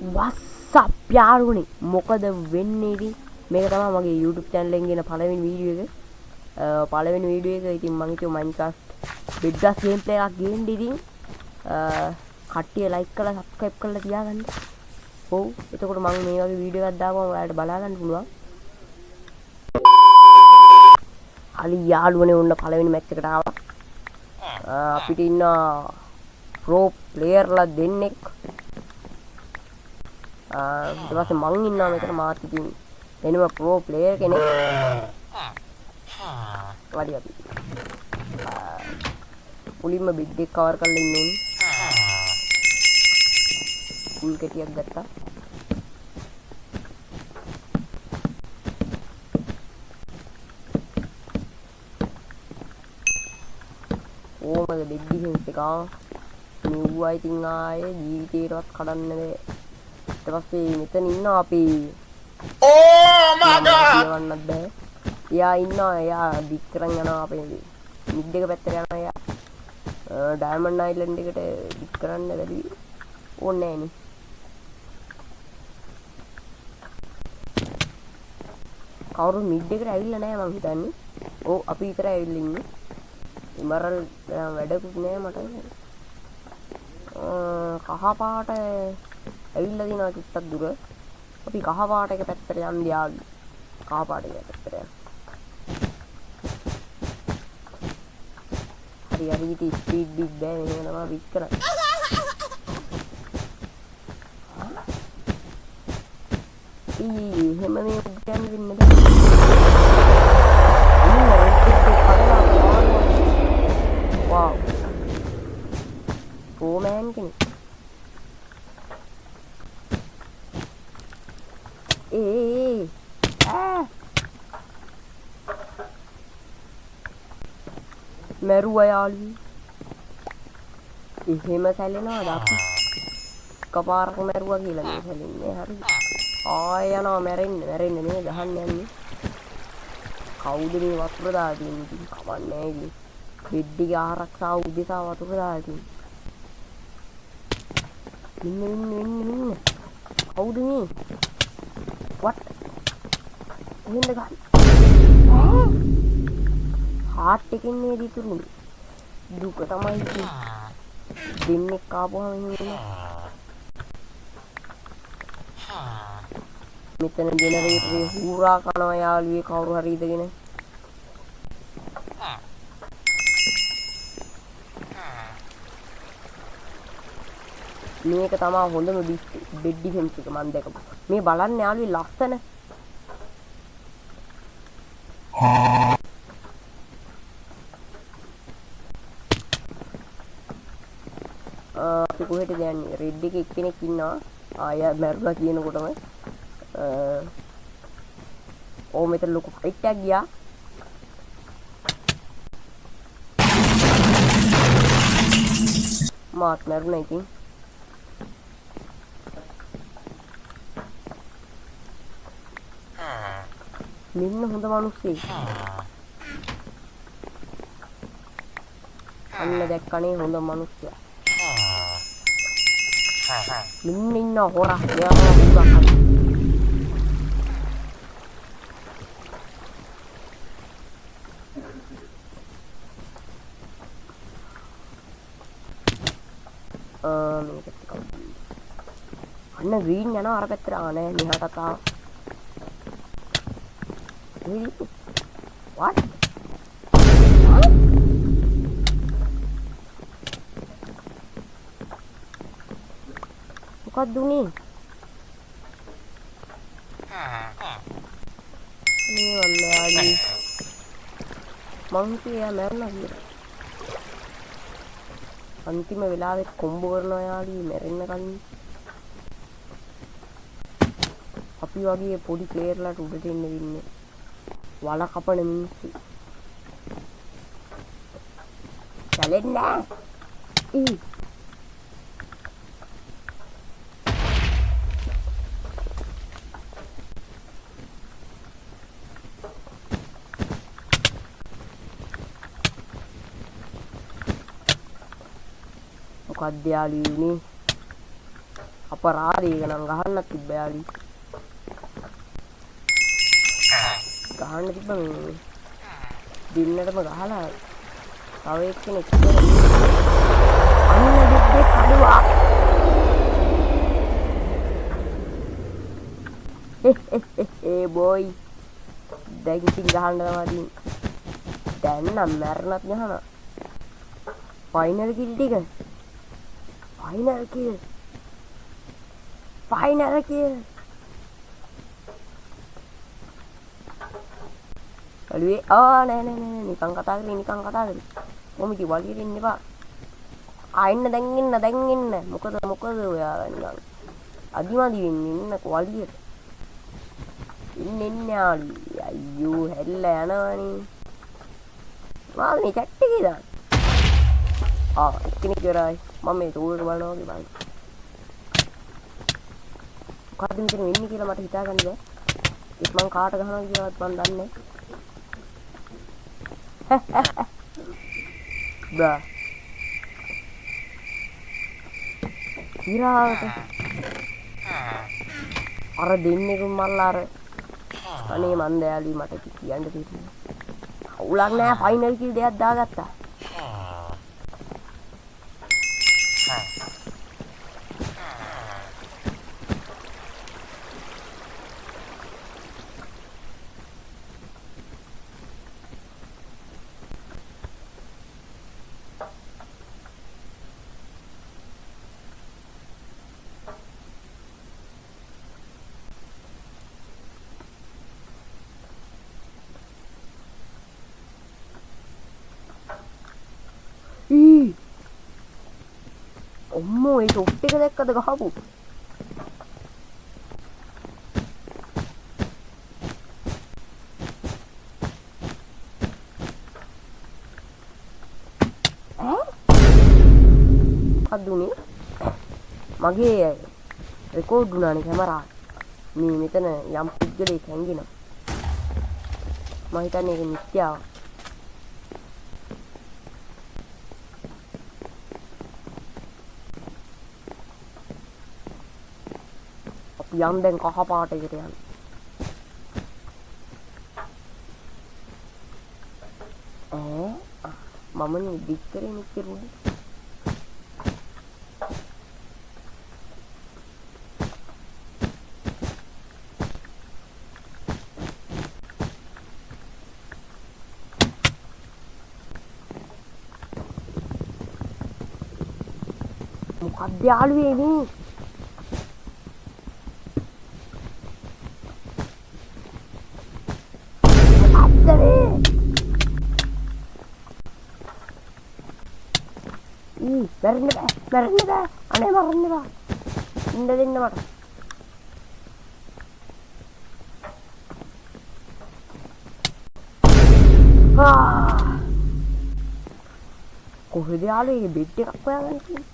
What's up යාළුවනේ මොකද වෙන්නේ ඉතින් මේක තමයි මගේ YouTube channel එකෙන් ගෙන පළවෙනි වීඩියෝ එක. පළවෙනි වීඩියෝ එක ඉතින් මම හිතුවා Minecraft bedrock gameplay එකක් ගේන්න ඉතින් කට්ටිය like කරලා subscribe කරලා තියාගන්න. ඔව් එතකොට මම මේ වගේ වීඩියෝ එකක් දාපුවම ඔයාලට බලා ගන්න පුළුවන්. හරි යාළුවනේ ඔන්න පළවෙනි match එකට ආවා. අපිට ඉන්න pro player ලා දෙන්නෙක් ඊට පස්සේ මං ඉන්නවා මෙතන මාත් ඉතින් එනම ප්‍රෝ ප්ලේයර් කෙනෙක් වඩි අපි මුලින්ම බිග් එක කවර් කරලා ඉන්න ඕනේ ෆුල් කෙටියක් ගත්තා ඕමද බිග් ඩිෆෙන්ස් එක නිව්වා ඉතින් ආයේ ජීවිතේටවත් කඩන්න බෑ ඊට පස්සේ මෙතන ඉන්නවා අපි Oh my god කියවන්නත් බෑ එයා ඉන්නවා එයා ඩික් කරන් යනවා අපේ මිඩ් එක පැත්තට යනවා එයා ඩයමන්ඩ් අයිලන්ඩ් එකට ඩික් කරන්න බැරි ඕනේ නෑනේ කවුරු මිඩ් එකට ඇවිල්ලා නෑ මං හිතන්නේ ඔව් අපි විතරයි ඇවිල්ලා ඉන්නේ ඉමරල් වැඩකුත් නෑ මට කහ පාට ඇවිල්ලා දිනවා ටිකක් දුර අපි කහ පාට එක පැත්තට යන්න යාවි කහ පාට එක පැත්තට යන්න හරි හරි ඉතින් ස්පීඩ් බිග් බෑ මෙහෙම තමයි බිග් කරන්නේ එහෙම මේ උඩට යන්න වෙන්නේ නැහැ wow oh man කෙනෙක් මරුවා යාළුවෝ එහෙම සැලෙනවද අපි කපාරක් මරුවා කියලා මේ සැලෙන්නේ හරි ආය යනවා මැරෙන්න නේ ගහන්න යන්නේ කවුද මේ වතුර දාලා තියෙන්නේ ඉතින් කවන්නේ ඉතින් බෙඩ් එක ආරක්ෂාව උදෙසා වතුර දාලා තියෙන්නේ ඉන්න කවුද මේ what එහෙන්ද ගන්න හાર્ට් එකෙන් නේද ඉතුරුනේ දුක තමයි ඉතින් දෙන්නෙක් ආපුවම එහෙම මෙතන ජෙනරේටරේ හූරා කනවා යාළුවේ කවුරු හරි ඉදගෙන මේක තමයි හොඳම බෙඩ් ඩිෆෙන්ස් එක මම දැකපු මේ බලන්න යාළුවේ ලස්සන අපි කොහෙටද යන්නේ රෙඩ් එකේ එක්කෙනෙක් ඉන්නවා ආය මැරුණා කියනකොටම ඕ මෙතන ලොකු ෆයිට් එකක් ගියා මාත් මැරුණා ඉතින් මෙන්න හොඳ මිනිස්සෙක් අන්න දැක්කනේ හොඳ මිනිස්සයා මෙන්න ඉන්න හොරා එයාම බුදා කන මේක ටිකක් අන්න ග්‍රීන් යනවා අර පැත්තට නෑ මෙහාට ආවා what මොකක්ද උනේ මේ වල්ලාලි මං කියා මැරුණා කියලා අන්තිම වෙලාවෙත් කොම්බෝ කරනවා යාළුවෝ මැරෙන්න කලින් අපි වගේ පොඩි ප්ලේයර්ලාට උඩට එන්න වෙන්නේ වල කපන මිනිස්සු චැලෙන්න මොකක්ද යාළුවනේ අපරාධය එක නම් ගහන්නත් තිබ්බ යාළුවෝ. ගහන්න තිබ්බ මේ දින්නටම ගහලා තව එක්කෙනෙක් අන්න දෙද්දේ කඩුවා. බොයි දැන් ඉතින් ගහන්න තමයි දැන් නම් මැරෙන්නත් ගහනවා. ෆයිනල් කිල් ටික ෆයිනල් කිල් අලුවේ නෑ නිකන් කතා කරේ කොමිටි වලියට ඉන්න එපා. දැන් ඉන්න මොකද ඔයා නිකන් අදිමදි වෙන්නේ ඉන්නකෝ වලියට ඉන්න යාළුවෝ. අයියෝ හැරිලා යනවනේ. මානේ චැට් එකේ දාන්න. එක්කෙනෙක් ඉවරයි. මම මේ තෝරන බලනවා වගේ බලන්න. මොකද්ද මෙතන වෙන්නේ කියලා මට හිතා ගන්න බෑ. ඒත් මං කාට ගහනවා කියලාවත් මන් දන්නේ නැහැ. බා. ඉරාවට. අර දෙන්නෙකුම මල්ලා අර අනේ මන් දයාලි මට කියන්න දෙන්නේ. අවුලක් නෑ ෆයිනල් කිල් දෙයක් දාගත්තා. ඔම්මෝ ඒ ෂොට් එක දැක්කද ගහපු? මොකක්දුනේ? මගේ රෙකෝඩ් වුණානේ කැමරාව. මේ මෙතන යම් පුද්ගලයෙක් හැංගෙනවා. මම හිතන්නේ ඒක මිත්‍යාවක්. යම් දැන් කහ පාට එකට යන්න. මමනේ දික්කරේ නිකරුනේ. මොකක්ද යාළුවේ මේ? මැරෙන්න බෑ. අනේ මරන්න බෑ. ඉන්න දෙන්න මට. කොහෙද යාළුවේ බෙඩ් එකක් හොයාගන්න තියෙන්නේ?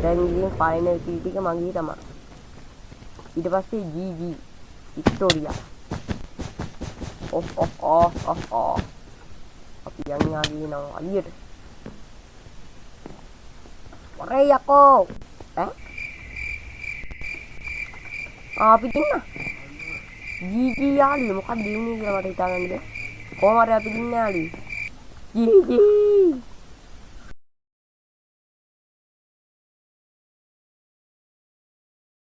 දැන් ඉතින් ෆයිනල් කිල් ටික මගේ තමයි. ඊට පස්සේ GG Victoria. අපි යන්නේ නෝ අලියට. ඔරේ යකෝ. අපි දින්න. GG යාළුවෝ මොකක්ද දිනුනේ කියලා මට හිතා ගන්න බැහැ. කොහොම හරි අපි දින්න යාළුවෝ. GG